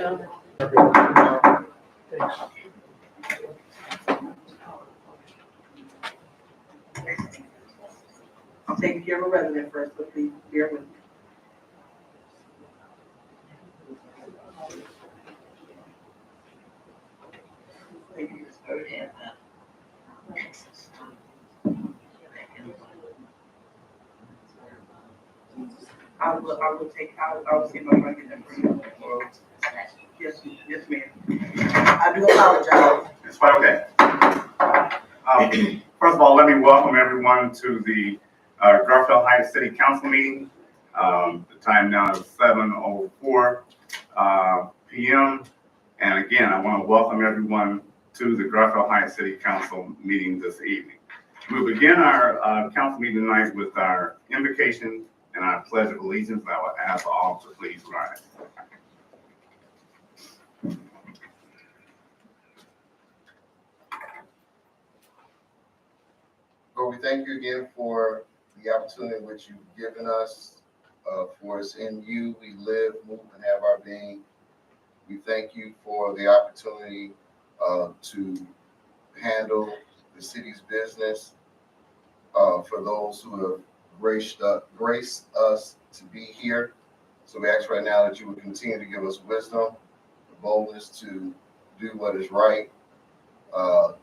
gentlemen. Thanks. I'm taking care of a resident first, but please bear with me. I will see if I can get that for you. Yes, yes, ma'am. I do apologize. It's quite okay. First of all, let me welcome everyone to the Garfield Heights City Council meeting. The time now is 7:04 p.m. And again, I want to welcome everyone to the Garfield Heights City Council meeting this evening. We'll begin our council meeting tonight with our invocation and our pledge of allegiance. I will ask all to please rise. Lord, we thank you again for the opportunity which you've given us. For us in you, we live, move, and have our being. We thank you for the opportunity to handle the city's business. For those who have graced us to be here. So we ask right now that you would continue to give us wisdom, the boldness to do what is right,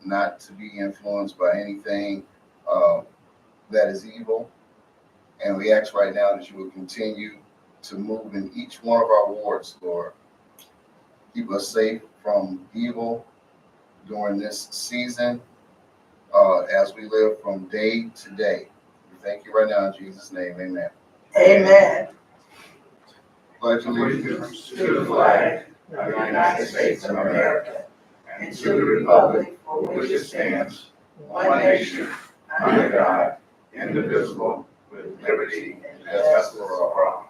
not to be influenced by anything that is evil. And we ask right now that you will continue to move in each one of our wards, Lord. Keep us safe from evil during this season as we live from day to day. We thank you right now in Jesus' name, amen. Amen. Pledge allegiance To the flag of the United States of America and to the republic for which it stands, one nation, under God, indivisible, with liberty and justice for all.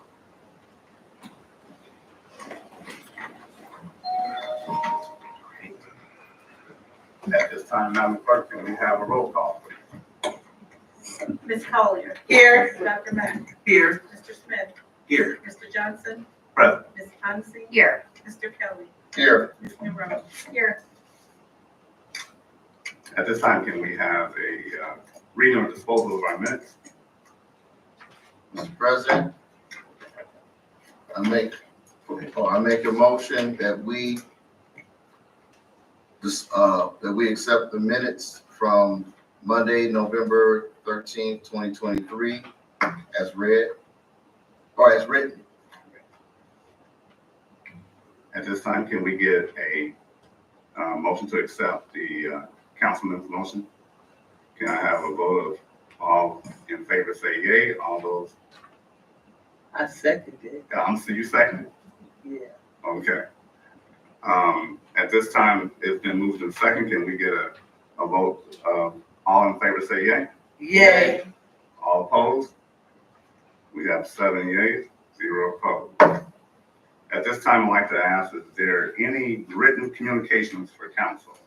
At this time, Madam Clerk, can we have a roll call, please? Ms. Collier. Here. Dr. Mack. Here. Mr. Smith. Here. Mr. Johnson. Present. Ms. Hansi. Here. Mr. Kelly. here. Ms. Monroe. Here. At this time, can we have a reading or disposal of our minutes? Mr. President, I make a motion that we accept the minutes from Monday, November 13th, 2023, as read or as written. At this time, can we get a motion to accept the councilman's motion? Can I have a vote of all in favor say yay? All those, I seconded it. so you second? Yeah. Okay. At this time, it's been moved in second. Can we get a vote of all in favor say yay? Yay. All opposed? We have 7 yeas, 0 opposed. At this time, I'd like to ask, is there any written communications for council?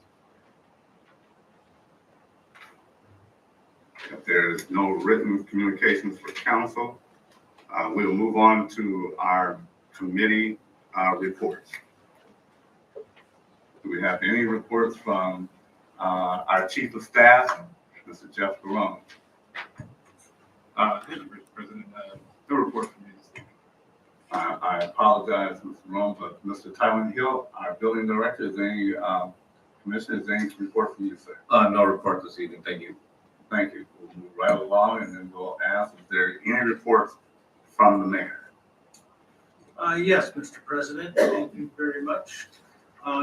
If there is no written communications for council, we'll move on to our committee reports. Do we have any reports from our chief of staff, Mr. Jeff Barone? Thank you, Mr. President. No report from me. I apologize, Mr. Barone, but Mr. Tylen Hill, our building director, is there any commissioner, is there any report from you, sir? No report this evening. Thank you. Thank you. We'll move right along and then we'll ask if there are any reports from the mayor. Yes, Mr. President, thank you very much.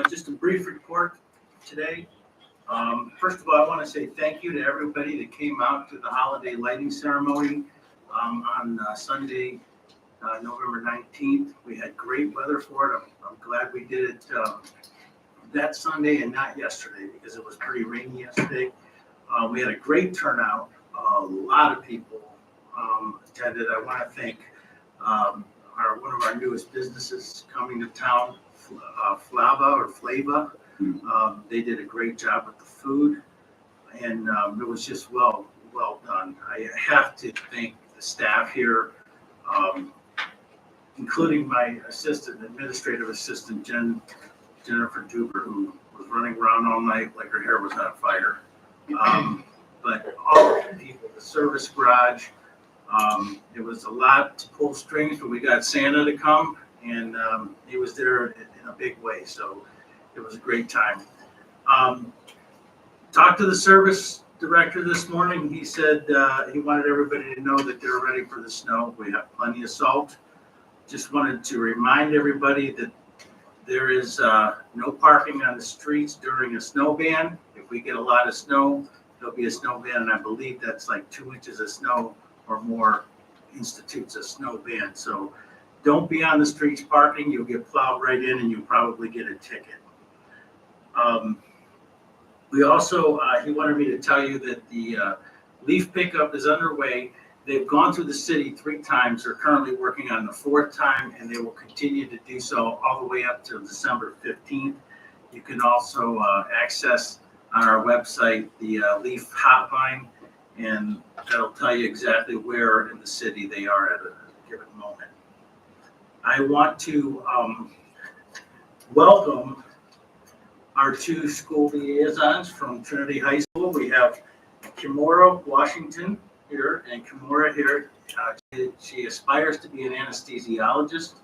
Just a brief report today. First of all, I want to say thank you to everybody that came out to the holiday lighting ceremony on Sunday, November 19th. We had great weather for it. I'm glad we did it that Sunday and not yesterday because it was pretty rainy yesterday. We had a great turnout. A lot of people attended. I want to thank one of our newest businesses coming to town, Flava. They did a great job with the food, and it was just well done. I have to thank the staff here. including my administrative assistant, Jennifer Duber, who was running around all night like her hair was on fire. But all of the people, the service garage, it was a lot to pull strings, but we got Santa to come, and he was there in a big way, so it was a great time. Talked to the service director this morning. He said he wanted everybody to know that they're ready for the snow. We have plenty of salt. Just wanted to remind everybody that there is no parking on the streets during a snow ban. If we get a lot of snow, there'll be a snow ban, and I believe that's like 2 inches of snow or more institutes a snow ban. So don't be on the streets parking. You'll get plowed right in, and you'll probably get a ticket. We also, he wanted me to tell you that the leaf pickup is underway. They've gone through the city 3 times. They're currently working on the 4th time, and they will continue to do so all the way up to December 15th. You can also access on our website the leaf hotline, and that'll tell you exactly where in the city they are at a given moment. I want to welcome our 2 school liaisons from Trinity High School. We have Kimora Washington here, and Kimora here, she aspires to be an anesthesiologist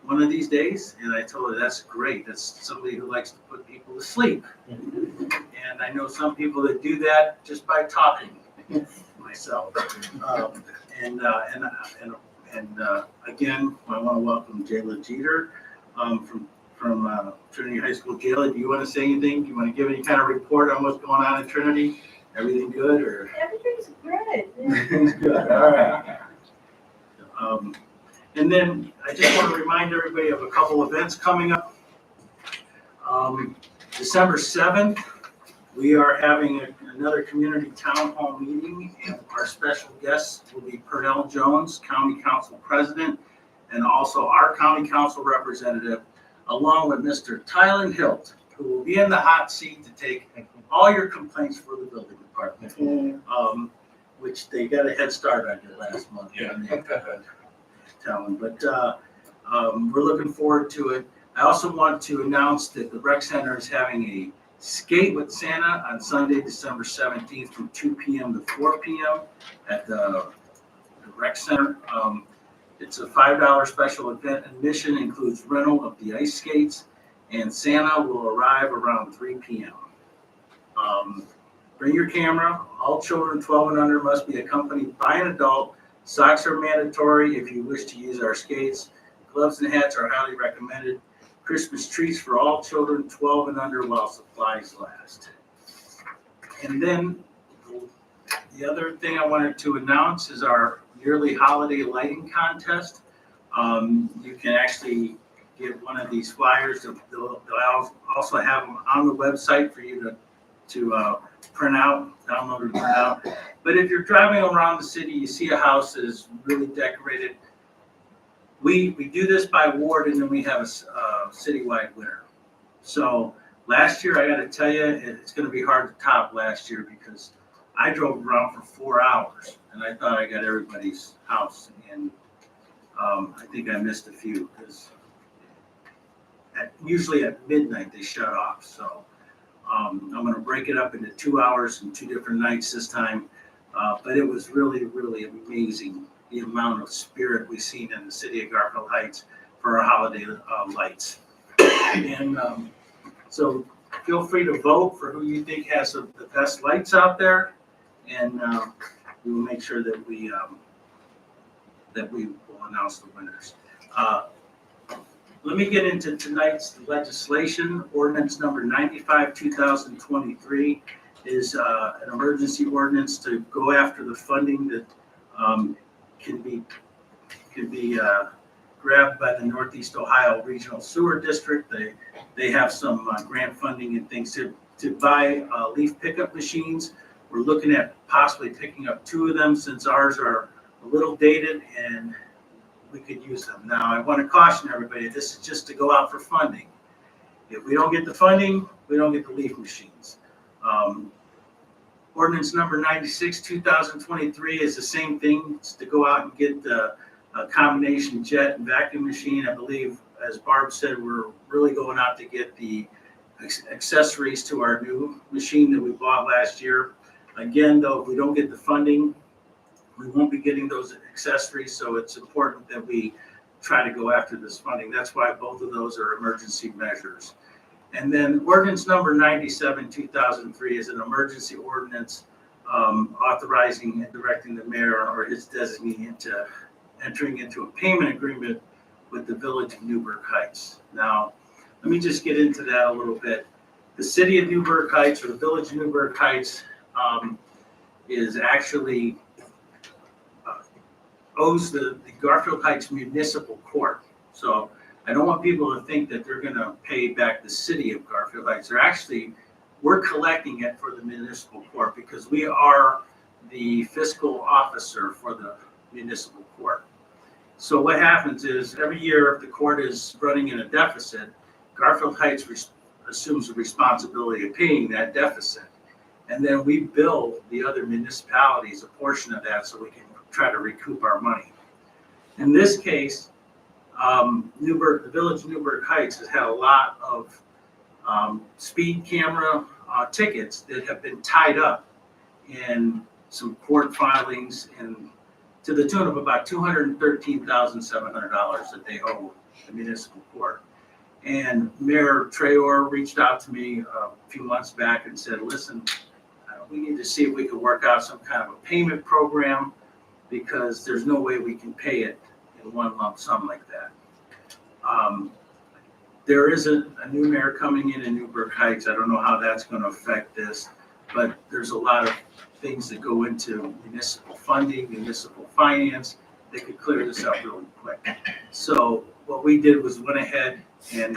one of these days, and I told her that's great. That's somebody who likes to put people to sleep. And I know some people that do that just by talking, myself. Again, I want to welcome Jayla Jeter from Trinity High School. Jayla, do you want to say anything? Do you want to give any kind of report on what's going on at Trinity? Everything good, or? Everything's good. Everything's good, all right. And then I just want to remind everybody of a couple events coming up. December 7th, we are having another community town hall meeting, and our special guest will be Pernell Jones, County Council President, and also our County Council representative, along with Mr. Tylen Hilt, who will be in the hot seat to take all your complaints for the building department, which they got a head start on you last month. Yeah. But we're looking forward to it. I also want to announce that the rec center is having a skate with Santa on Sunday, December 17th from 2 p.m. to 4 p.m. at the rec center. It's a $5 special event. Admission includes rental of the ice skates, and Santa will arrive around 3 p.m. Bring your camera. All children 12 and under must be accompanied by an adult. Socks are mandatory if you wish to use our skates. Gloves and hats are highly recommended. Christmas trees for all children 12 and under while supplies last. And then the other thing I wanted to announce is our yearly holiday lighting contest. You can actually get one of these flyers. They'll also have them on the website for you to print out, download and print out. But if you're driving around the city, you see a house that is really decorated. We do this by ward, and then we have a citywide winner. So last year, I got to tell you, it's going to be hard to top last year because I drove around for 4 hours, and I thought I got everybody's house, and I think I missed a few because usually at midnight they shut off. So I'm going to break it up into 2 hours and 2 different nights this time. But it was really, really amazing, the amount of spirit we've seen in the city of Garfield Heights for our holiday lights. And so feel free to vote for who you think has the best lights out there, and we will make sure that we will announce the winners. Let me get into tonight's legislation. Ordinance number 95, 2023 is an emergency ordinance to go after the funding that can be grabbed by the Northeast Ohio Regional Sewer District. They have some grant funding and things to buy leaf pickup machines. We're looking at possibly picking up 2 of them since ours are a little dated and we could use them. Now, I want to caution everybody, this is just to go out for funding. If we don't get the funding, we don't get the leaf machines. Ordinance number 96, 2023 is the same thing. It's to go out and get a combination jet and vacuum machine. I believe, as Barb said, we're really going out to get the accessories to our new machine that we bought last year. Again, though, if we don't get the funding, we won't be getting those accessories, so it's important that we try to go after this funding. That's why both of those are emergency measures. And then ordinance number 97, 2003 is an emergency ordinance authorizing and directing the mayor or his designee into entering into a payment agreement with the Village of Newburgh Heights. Now, let me just get into that a little bit. The city of Newburgh Heights, or the Village of Newburgh Heights, is actually owes the Garfield Heights Municipal Court. So I don't want people to think that they're gonna pay back the city of Garfield Heights. We're collecting it for the municipal court because we are the fiscal officer for the municipal court. So what happens is every year if the court is running in a deficit, Garfield Heights assumes the responsibility of paying that deficit. And then we bill the other municipalities a portion of that so we can try to recoup our money. In this case, the Village of Newburgh Heights has had a lot of speed camera tickets that have been tied up in some court filings and to the tune of about $213,700 that they owe the municipal court. And Mayor Trayor reached out to me a few months back and said, listen, we need to see if we could work out some kind of a payment program because there's no way we can pay it in one lump sum like that. There is a new mayor coming in Newburgh Heights. I don't know how that's going to affect this, but there's a lot of things that go into municipal funding, municipal finance that could clear this up really quick. So what we did was went ahead and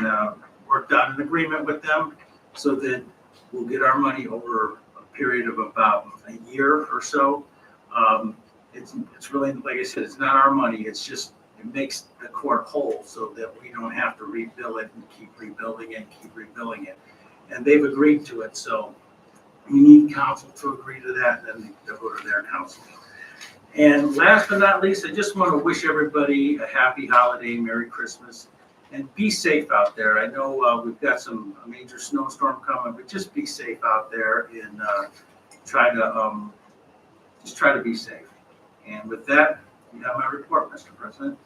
worked out an agreement with them so that we'll get our money over a period of about a year or so. It's really, like I said, it's not our money. It's just, it makes the court whole so that we don't have to rebuild it and keep rebuilding it, And they've agreed to it. So we need council to agree to that, and then they'll go to their council. And last but not least, I just want to wish everybody a happy holiday, Merry Christmas, and be safe out there. I know we've got a major snowstorm coming, but just be safe out there and try to be safe. And with that, you have my report, Mr. President.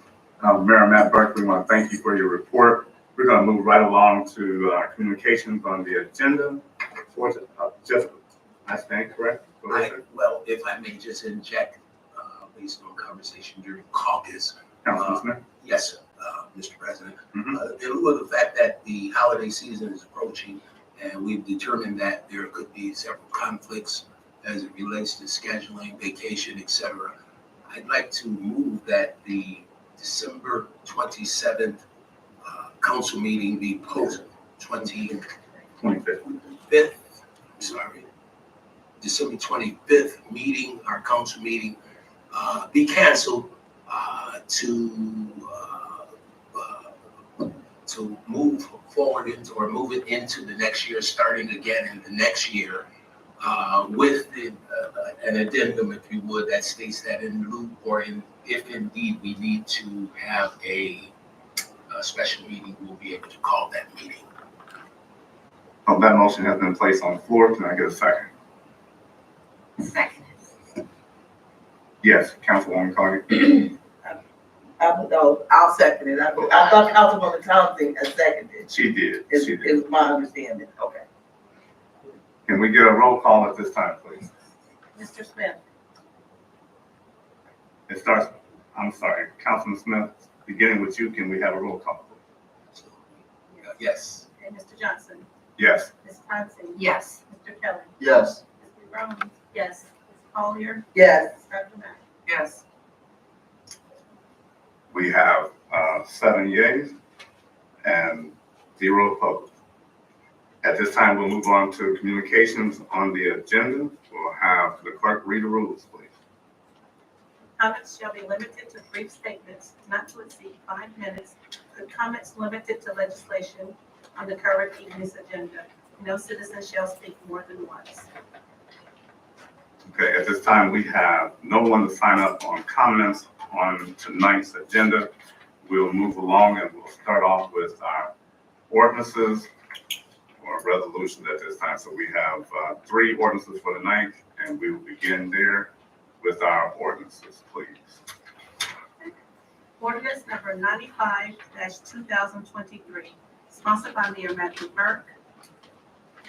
Mayor Matt Burke, we want to thank you for your report. We're going to move right along to communications on the agenda. Just, I stand correct? Well, if I may just inject, based on conversation during caucus. Councilman Smith? Yes, sir, Mr. President. Mhm. In lieu of the fact that the holiday season is approaching, and we've determined that there could be several conflicts as it relates to scheduling, vacation, et cetera, I'd like to move that the December 27th council meeting be post 25th, December 25th meeting, our council meeting, be canceled to move forward into, or move it into the next year, starting again in the next year, with an addendum, if you would, that states that in lieu, or if indeed we need to have a special meeting, we'll be able to call that meeting. That motion has been placed on the floor. Can I get a second? Second. Yes, Councilwoman Carter. I'll second it. I thought Councilwoman Thompson had seconded. She did. Is my understanding. Okay. Can we get a roll call at this time, please? Mr. Smith, It starts, I'm sorry, Councilman Smith, beginning with you, can we have a roll call? So, yes. and Mr. Johnson, Yes. Ms. Thompson. Yes. Mr. Kelly, Yes. Mr. Brown. Yes. Ms. Collier, Yes. Dr. Mack. Yes. We have 7 yeas and 0 opposed. At this time, we'll move on to communications on the agenda. We'll have the clerk read the rules, please. Comments shall be limited to brief statements not to exceed 5 minutes. The comments limited to legislation on the current evening's agenda. No citizen shall speak more than once. Okay, at this time, we have no one to sign up on comments on tonight's agenda. We'll move along and we'll start off with our ordinances or resolutions at this time. So we have 3 ordinances for tonight, and we will begin there with our ordinances, please. Ordinance number 95-2023, sponsored by Mayor Matthew Burke.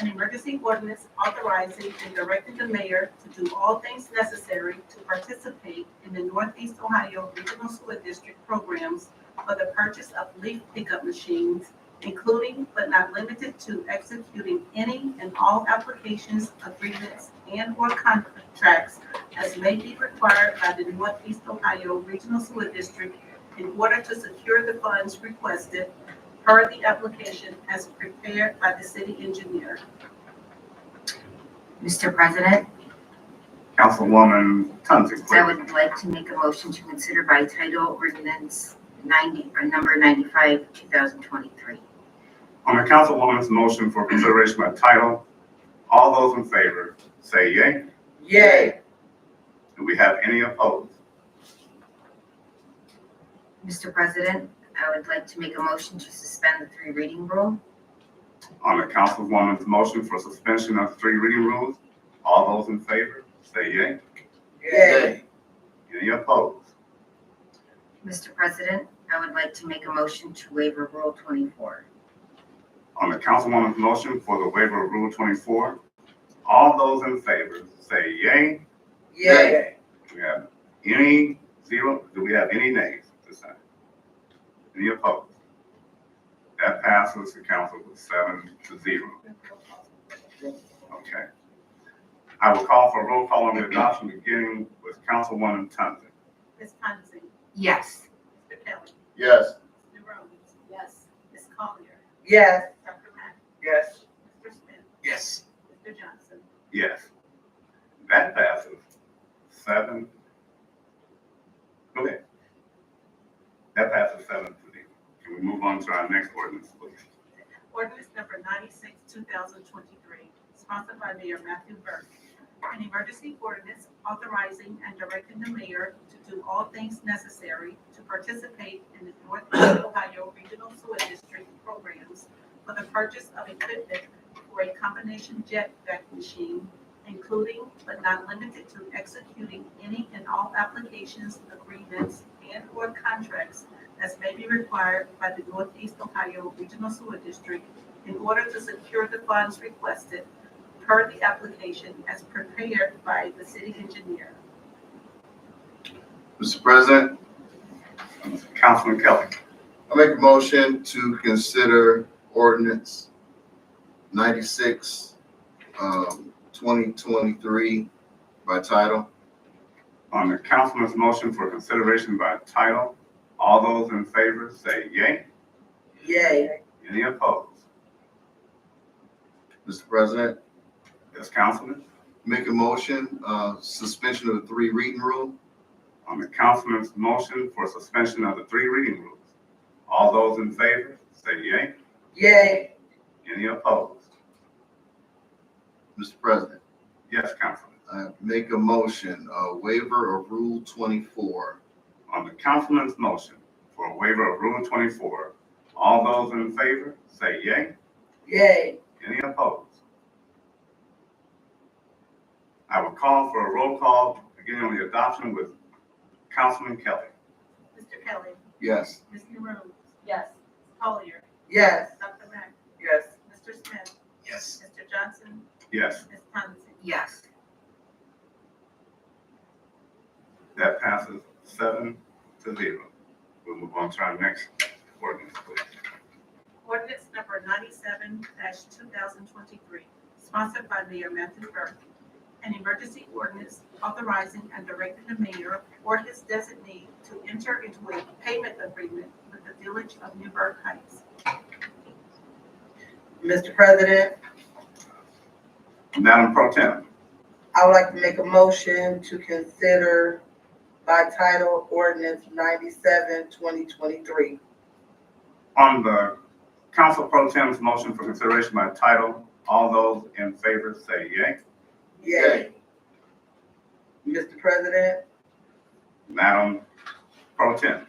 An emergency ordinance authorizing and directing the mayor to do all things necessary to participate in the Northeast Ohio Regional Sewer District programs for the purchase of leaf pickup machines, including but not limited to executing any and all applications, agreements, and/or contracts as may be required by the Northeast Ohio Regional Sewer District in order to secure the funds requested per the application as prepared by the city engineer. Mr. President, Councilwoman Tunzi, I please. would like to make a motion to consider by title ordinance number 95, 2023. On the councilwoman's motion for consideration by title, all those in favor say yea. Yay. Do we have any opposed? Mr. President, I would like to make a motion to suspend the 3 reading rule. On the councilwoman's motion for suspension of 3 reading rules, all those in favor say yea. Yay. Any opposed? Mr. President, I would like to make a motion to waiver Rule 24. On the councilwoman's motion for the waiver of Rule 24, all those in favor say yea. Yay. Do we have any zero? Do we have any nays this time? Any opposed? That passes the council with 7-0. Okay. I will call for a roll call on the adoption, beginning with Councilwoman Tunzi. Ms. Coniston? Yes. Mr. Kelly? Yes. Ms. Rhodes? Yes. Ms. Collier? Yes. Dr. Mack? Yes. Mr. Smith? Yes. Mr. Johnson? Yes. That passes 7. Go ahead. That passes 7-0. Can we move on to our next ordinance, please? Ordinance number 96-2023, sponsored by Mayor Matthew Burke. An emergency ordinance authorizing and directing the mayor to do all things necessary to participate in the Northeast Ohio Regional Sewer District programs for the purchase of equipment for a combination jet vac machine, including but not limited to executing any and all applications, agreements, and/or contracts as may be required by the Northeast Ohio Regional Sewer District in order to secure the funds requested per the application as prepared by the city engineer. Mr. President, Councilman Kelly. I make a motion to consider ordinance 96, 2023 by title. On the councilman's motion for consideration by title, all those in favor say yea. Yay. Any opposed? Mr. President, Yes, Councilman. make a motion, suspension of the 3 reading rule. On the councilman's motion for suspension of the 3 reading rules, all those in favor say yea. Yay. Any opposed? Mr. President, Yes, Councilman. I make a motion, waiver of Rule 24. On the councilman's motion for a waiver of Rule 24, all those in favor say yea. Yay. Any opposed? I will call for a roll call beginning on the adoption with Councilman Kelly. Mr. Kelly? Yes. Ms. Rhodes? Yes. Ms. Collier? Yes. Dr. Mack? Yes. Mr. Smith? Yes. Mr. Johnson? Yes, Ms. Coniston? Yes. that passes 7-0. We'll move on to our next ordinance, please. Ordinance number 97-2023, sponsored by Mayor Matthew Burke. An emergency ordinance authorizing and directing the mayor or his designee to enter into a payment agreement with the Village of Newburgh Heights. Mr. President, Madam Pro Tem. I would like to make a motion to consider by title ordinance 97, 2023. On the Council Pro Tem's motion for consideration by title, all those in favor say yea. Yay. Mr. President, Madam Pro Tem.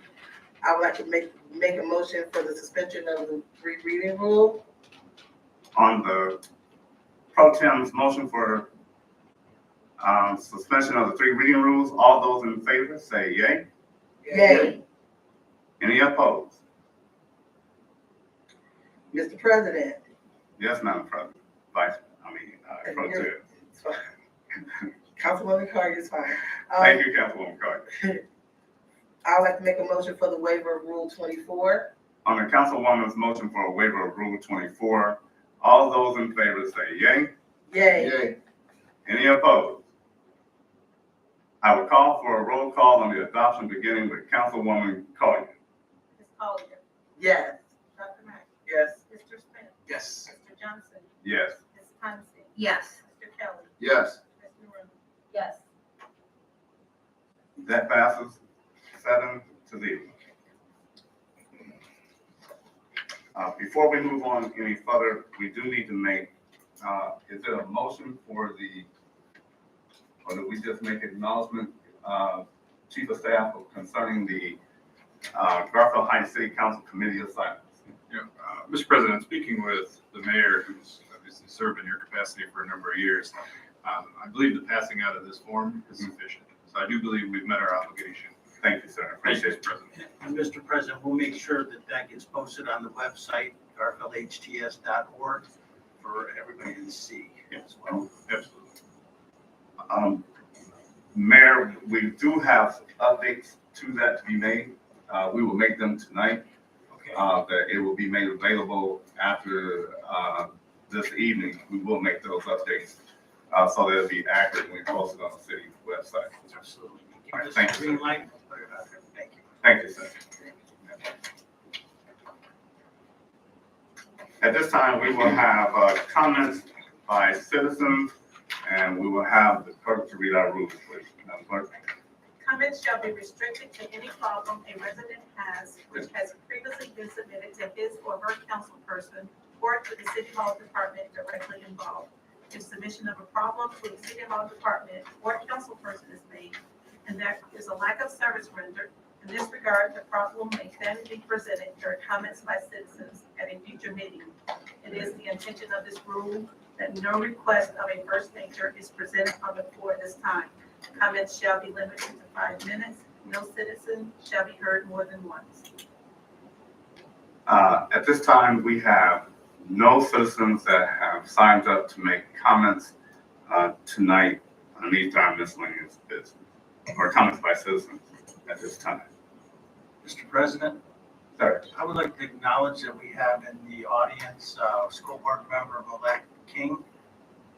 I would like to make a motion for the suspension of the three reading rule. On the Pro Tem's motion for suspension of the three reading rules, all those in favor say yay. Yay. Any opposed? Mr. President. Yes, Madam President. Pro Tem. It's fine. Councilwoman Carter is fine. Thank you, Councilwoman Carter. I would like to make a motion for the waiver of Rule 24. On the Councilwoman's motion for a waiver of Rule 24, all those in favor say yay. Yay. Yay. Any opposed? I will call for a roll call on the adoption beginning with Councilwoman Collier. Ms. Collier. Yes. Dr. Mack. Yes. Mr. Smith. Yes. Mr. Johnson. Yes. Ms. Pansy. Yes. Mr. Kelly. Yes. Ms. Maroon. Yes. That passes 7-0. Before we move on any further, we do need to make, is there a motion for or did we just make an acknowledgement, Chief of Staff, concerning the Garfield Heights City Council Committee assignments? Yeah, Mr. President, speaking with the mayor, who's obviously served in your capacity for a number of years, I believe the passing out of this form is sufficient. So I do believe we've met our obligation. Thank you, sir. Appreciate it, President. And Mr. President, we'll make sure that that gets posted on the website, garfieldhts.org, for everybody to see as well. Absolutely. Mayor, we do have updates to that to be made. We will make them tonight. Okay. That it will be made available after this evening. We will make those updates so that it'll be accurate when we post it on the city website. Absolutely. All right, Give us thank a you, green sir. light, put it out there. Thank you. Thank you, sir. At this time, we will have comments by citizens, and we will have the clerk to read our rules, please. Madam Clerk. Comments shall be restricted to any problem a resident has which has previously been submitted to his or her council person or to the city hall department directly involved. If submission of a problem to the city hall department or council person is made, and there is a lack of service rendered, in this regard, the problem may then be presented during comments by citizens at a future meeting. It is the intention of this rule that no request of a first nature is presented on the floor at this time. Comments shall be limited to 5 minutes. No citizen shall be heard more than once. At this time, we have no citizens that have signed up to make comments tonight on these miscellaneous business, or comments by citizens at this time. Mr. President, Sir. I would like to acknowledge that we have in the audience, school board member-elect King.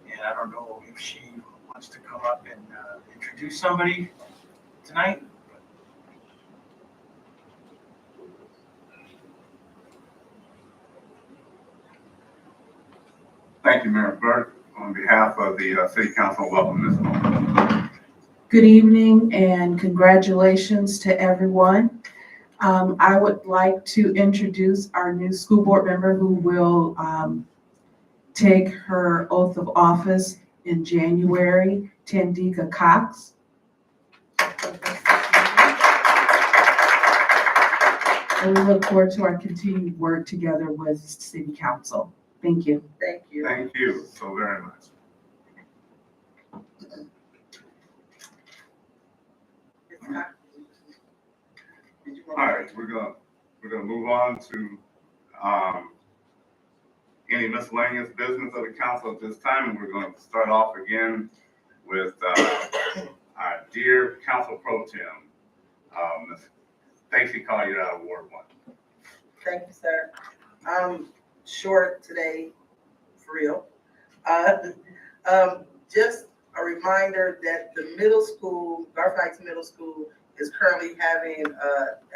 And I don't know if she wants to come up and introduce somebody tonight. Thank you, Mayor Burke. On behalf of the City Council, welcome Ms. Moore. Good evening and congratulations to everyone. I would like to introduce our new school board member who will take her oath of office in January, Tandika Cox. And we look forward to our continued work together with City Council. Thank you. Thank you. Thank you so very much. All right, we're gonna move on to any miscellaneous business of the council at this time, and we're going to start off again with our dear Council Pro Tem, Ms. Stacy Collier out of Ward 1. Thank you, sir. Short today, for real. Just a reminder that the middle school, Garfield Heights Middle School, is currently having,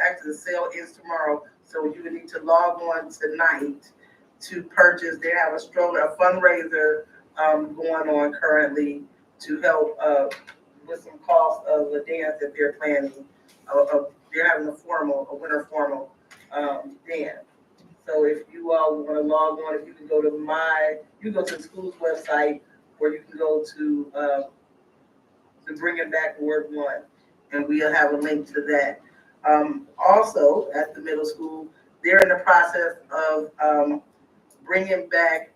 actually the sale is tomorrow, so you would need to log on tonight to purchase. They have a stroller, a fundraiser going on currently to help with some cost of the dance that they're planning. They're having a winter formal dance. So if you all want to log on, if you can go to the school's website, or you can go to to bringing back Ward 1. And we'll have a link to that. Also, at the middle school, they're in the process of bringing back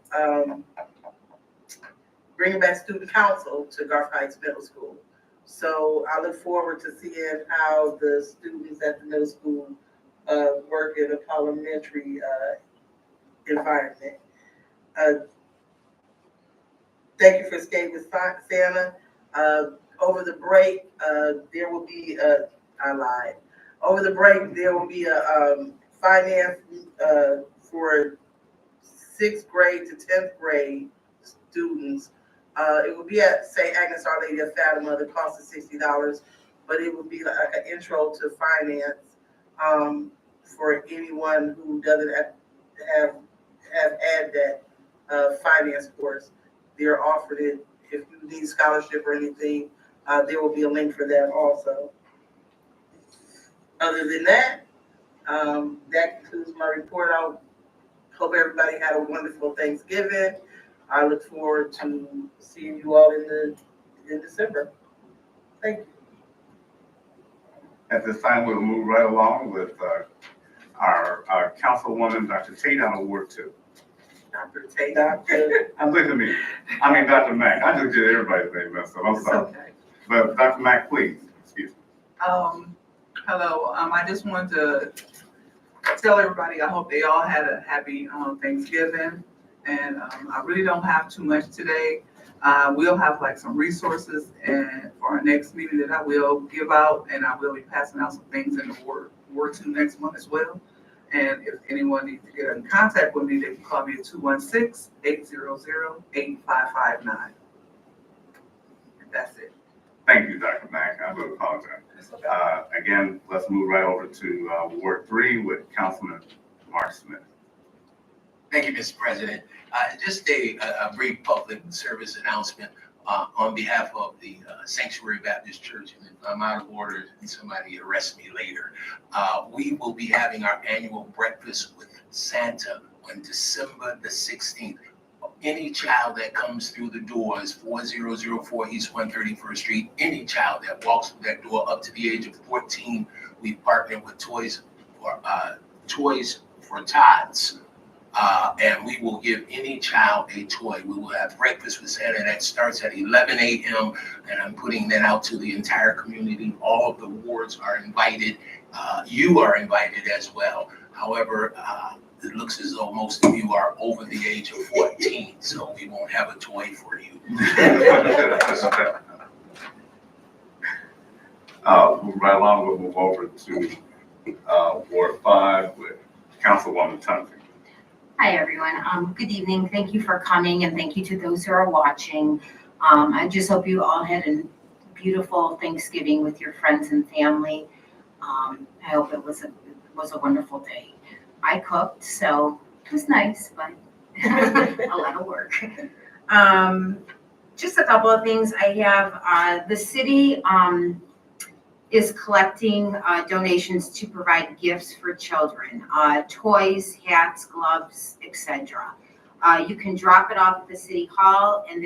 student council to Garfield Heights Middle School. So I look forward to seeing how the students at the middle school work in a parliamentary environment. Thank you for staying with Santa. Over the break, there will be I lied. Over the break, there will be a finance for 6th grade to 10th grade students. It will be at St. Agnes Our Lady of Fatima. The cost is $60, but it will be like an intro to finance for anyone who doesn't have had that finance course. They're offered it. If you need scholarship or anything, there will be a link for that also. Other than that, that concludes my report. I hope everybody had a wonderful Thanksgiving. I look forward to seeing you all in December. Thank you. At this time, we'll move right along with our Councilwoman, Dr. Tate, on Ward 2. Dr. Tate. I'm looking at me. I mean, Dr. Mack. I just did everybody's name messed up. I'm It's sorry. okay. But Dr. Mack, please, excuse me. Hello, I just wanted to tell everybody, I hope they all had a happy Thanksgiving. And I really don't have too much today. We'll have like some resources and for our next meeting that I will give out, and I will be passing out some things in the Ward 2 next month as well. And if anyone needs to get in contact with me, they can call me at 216-800-8559. And that's it. Thank you, Dr. Mack. I will apologize. Again, let's move right over to Ward 3 with Councilman Mark Smith. Thank you, Mr. President. Just a brief public service announcement on behalf of the Sanctuary Baptist Church. And if I'm out of order and somebody arrest me later, we will be having our annual breakfast with Santa on December the 16th. Any child that comes through the doors, 4004 East 131st Street, any child that walks through that door up to the age of 14, we've partnered with Toys for Tots. And we will give any child a toy. We will have breakfast with Santa that starts at 11 a.m. And I'm putting that out to the entire community. All of the wards are invited. You are invited as well. However, it looks as though most of you are over the age of 14, so we won't have a toy for you. Move right along, we'll move over to Ward 5 with Councilwoman Tunzi. Hi, everyone. Good evening. Thank you for coming, and thank you to those who are watching. I just hope you all had a beautiful Thanksgiving with your friends and family. I hope it was a wonderful day. I cooked, so it was nice, but a lot of work. Just a couple of things. I have the city is collecting donations to provide gifts for children, toys, hats, gloves, etc. You can drop it off at the city hall, and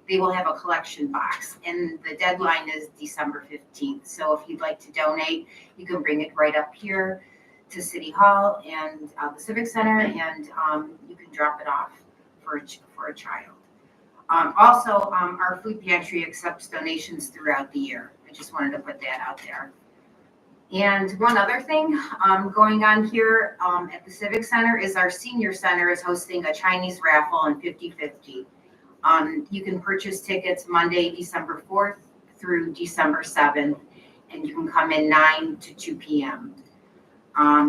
they will have a collection box, and the deadline is December 15th. So if you'd like to donate, you can bring it right up here to City Hall and the Civic Center, and you can drop it off for a child. Also, our food pantry accepts donations throughout the year. I just wanted to put that out there. And one other thing going on here at the Civic Center is our senior center is hosting a Chinese raffle on 50/50. You can purchase tickets Monday, December 4th through December 7th, and you can come in 9 to 2 p.m.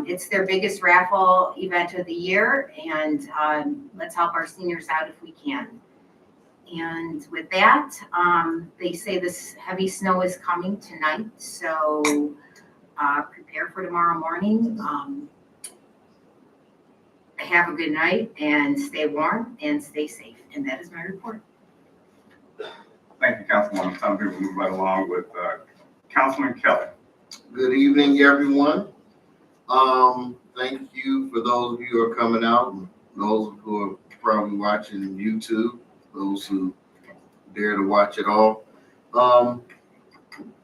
It's their biggest raffle event of the year, and let's help our seniors out if we can. And with that, they say this heavy snow is coming tonight, so prepare for tomorrow morning. Have a good night and stay warm and stay safe. And that is my report. Thank you, Councilwoman Tunzi. We'll move right along with Councilman Kelly. Good evening, everyone. Thank you for those of you who are coming out, and those who are probably watching YouTube, those who dare to watch it all.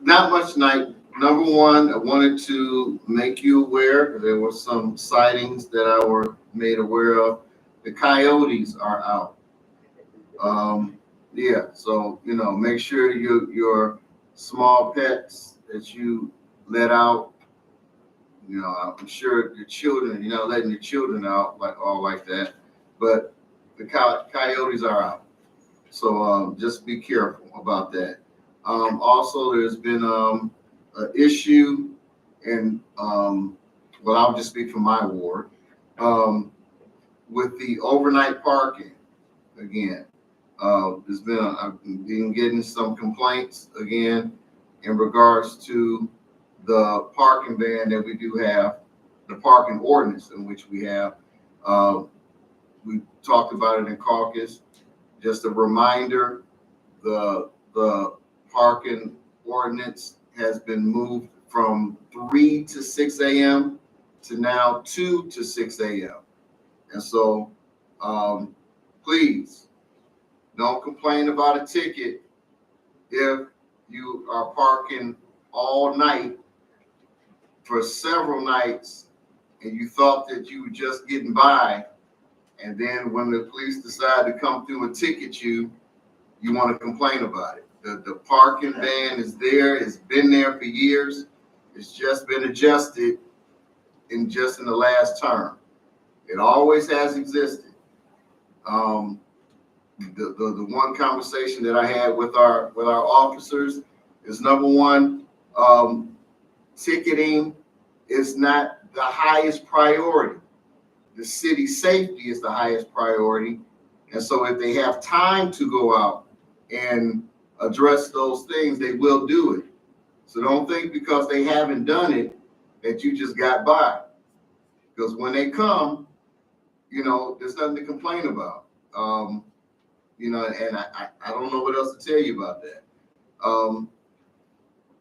not much tonight. Number one, I wanted to make you aware, there were some sightings that I were made aware of. The coyotes are out. Yeah, so, make sure your small pets that you let out, I'm sure your children, you're not letting your children out like that, but the coyotes are out. So, just be careful about that. Also, there's been, an issue in, well, I'll just speak for my ward, with the overnight parking again. I've been getting some complaints again in regards to the parking ban that we do have, the parking ordinance in which we have. We talked about it in caucus. Just a reminder, the parking ordinance has been moved from 3 to 6 a.m. to now 2 to 6 a.m. And so, please don't complain about a ticket if you are parking all night for several nights and you thought that you were just getting by. And then when the police decide to come through and ticket you, you want to complain about it. The parking ban is there. It's been there for years. It's just been adjusted in the last term. It always has existed. The one conversation that I had with our officers is, number one, ticketing is not the highest priority. The city safety is the highest priority. And so if they have time to go out and address those things, they will do it. So don't think because they haven't done it that you just got by. Because when they come, there's nothing to complain about. And I don't know what else to tell you about that.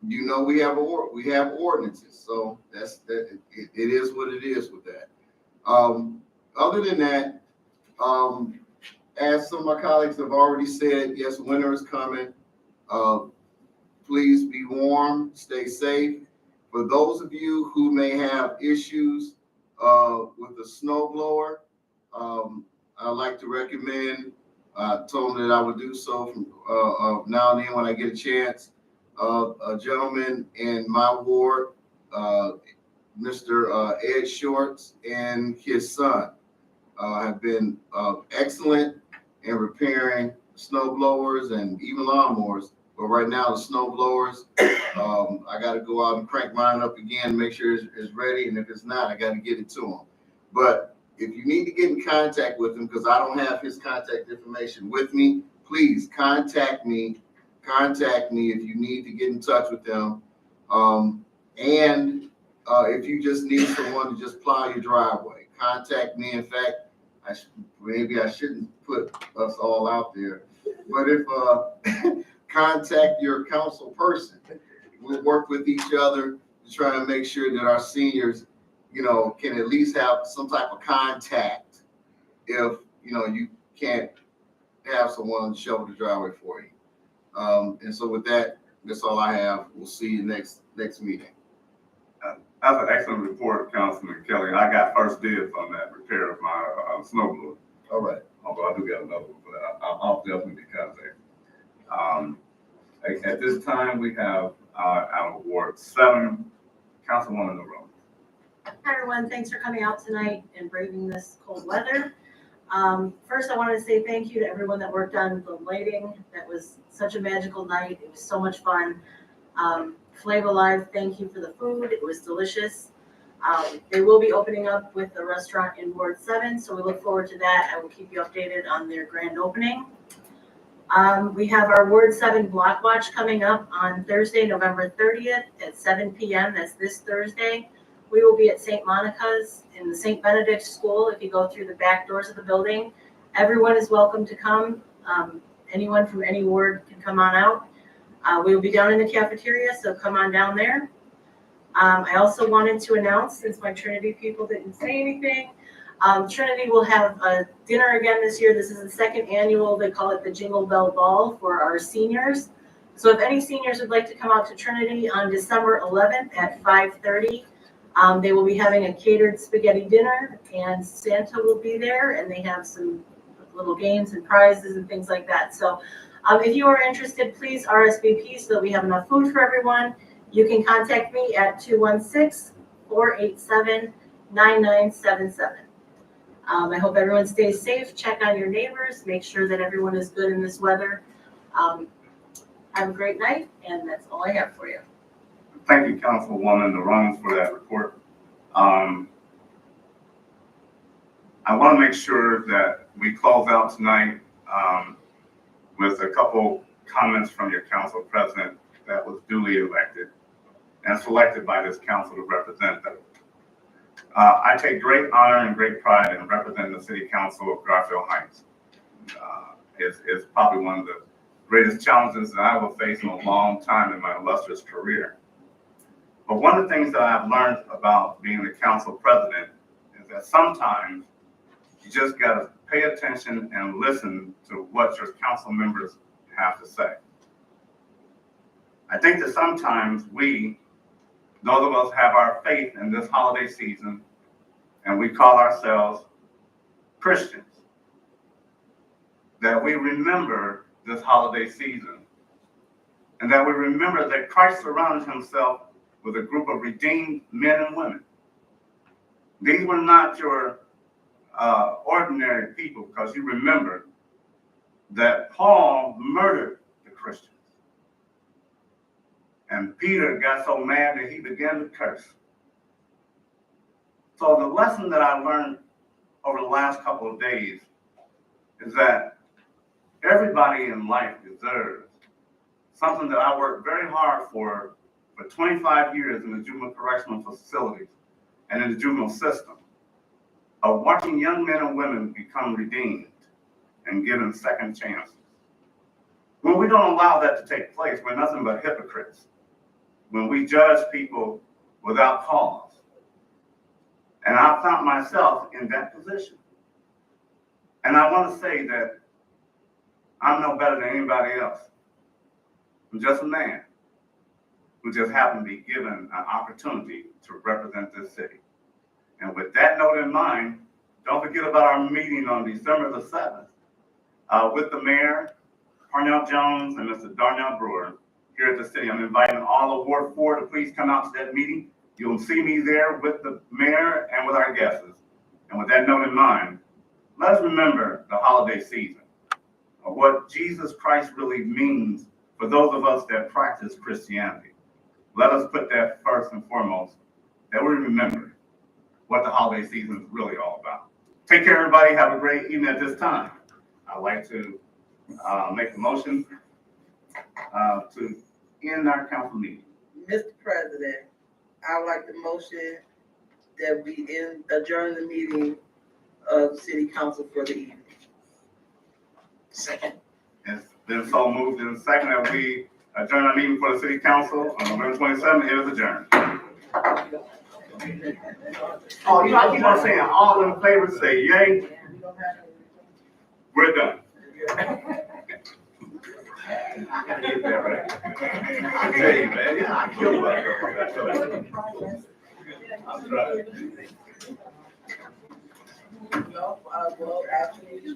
We have ordinances, so it is what it is with that. Other than that, as some of my colleagues have already said, yes, winter is coming. Please be warm, stay safe. For those of you who may have issues with the snow blower, I'd like to recommend, I told them that I would do so from now and then when I get a chance. A gentleman in my ward, Mr. Ed Shorts, and his son have been excellent in repairing snow blowers and even lawnmowers. But right now, the snow blowers, I got to go out and crank mine up again, make sure it's ready. And if it's not, I got to get it to him. But if you need to get in contact with him, because I don't have his contact information with me, please contact me. Contact me if you need to get in touch with them. And if you just need someone to just plow your driveway, contact me. In fact, maybe I shouldn't put us all out there, but if contact your council person. We'll work with each other to try to make sure that our seniors, can at least have some type of contact if, you can't have someone shovel the driveway for you. And so with that, that's all I have. We'll see you next meeting. That's an excellent report, Councilman Kelly. I got first dibs on that repair of my snow blower. All right. Although I do got another one, but I'll definitely be contacted. At this time, we have our Ward 7, Councilwoman in the room. Hi, everyone. Thanks for coming out tonight and braving this cold weather. First, I wanted to say thank you to everyone that worked on the lighting. That was such a magical night. It was so much fun. Flavor Live, thank you for the food. It was delicious. They will be opening up with a restaurant in Ward 7, so we look forward to that. I will keep you updated on their grand opening. We have our Ward 7 Block Watch coming up on Thursday, November 30th at 7 p.m. That's this Thursday. We will be at St. Monica's in the St. Benedict School. If you go through the back doors of the building, everyone is welcome to come. Anyone from any ward can come on out. We will be down in the cafeteria, so come on down there. I also wanted to announce, since my Trinity people didn't say anything, Trinity will have a dinner again this year. This is the second annual, they call it the Jingle Bell Ball for our seniors. So if any seniors would like to come out to Trinity on December 11th at 5:30, they will be having a catered spaghetti dinner, and Santa will be there, and they have some little games and prizes and things like that. So if you are interested, please RSVP so that we have enough food for everyone. You can contact me at 216-487-9977. I hope everyone stays safe. Check on your neighbors. Make sure that everyone is good in this weather. Have a great night, and that's all I have for you. Thank you, Councilwoman Narone, for that report. I want to make sure that we close out tonight with a couple comments from your council president that was duly elected and selected by this council to represent them. I take great honor and great pride in representing the City Council of Garfield Heights. It's probably one of the greatest challenges that I will face in a long time in my illustrious career. But one of the things that I've learned about being the council president is that sometimes you just got to pay attention and listen to what your council members have to say. I think that sometimes we, those of us have our faith in this holiday season, and we call ourselves Christians, that we remember this holiday season, and that we remember that Christ surrounded himself with a group of redeemed men and women. These were not your ordinary people, because you remember that Paul murdered the Christians. And Peter got so mad that he began to curse. So the lesson that I learned over the last couple of days is that everybody in life deserves something that I worked very hard for 25 years in the juvenile correctional facilities and in the juvenile system, of watching young men and women become redeemed and given second chances. When we don't allow that to take place, we're nothing but hypocrites. When we judge people without cause. And I found myself in that position. And I want to say that I'm no better than anybody else. I'm just a man who just happened to be given an opportunity to represent this city. And with that note in mind, don't forget about our meeting on December the 7th with the mayor, Parnell Jones, and Mr. Darnell Brewer here at the city. I'm inviting all of Ward 4 to please come out to that meeting. You'll see me there with the mayor and with our guests. And with that note in mind, let us remember the holiday season of what Jesus Christ really means for those of us that practice Christianity. Let us put that first and foremost, that we remember what the holiday season is really all about. Take care, everybody. Have a great evening at this time. I'd like to make a motion to end our council meeting. Mr. President, I would like the motion that we adjourn the meeting of City Council for the evening. Second. It's been so moved and second that we adjourn our meeting for the City Council on November 27th. It is adjourned. Oh, I keep on saying all in favor, say yay. We're done. I gotta get that right. I tell you, man, I kill that. I'm trying. No, well, actually,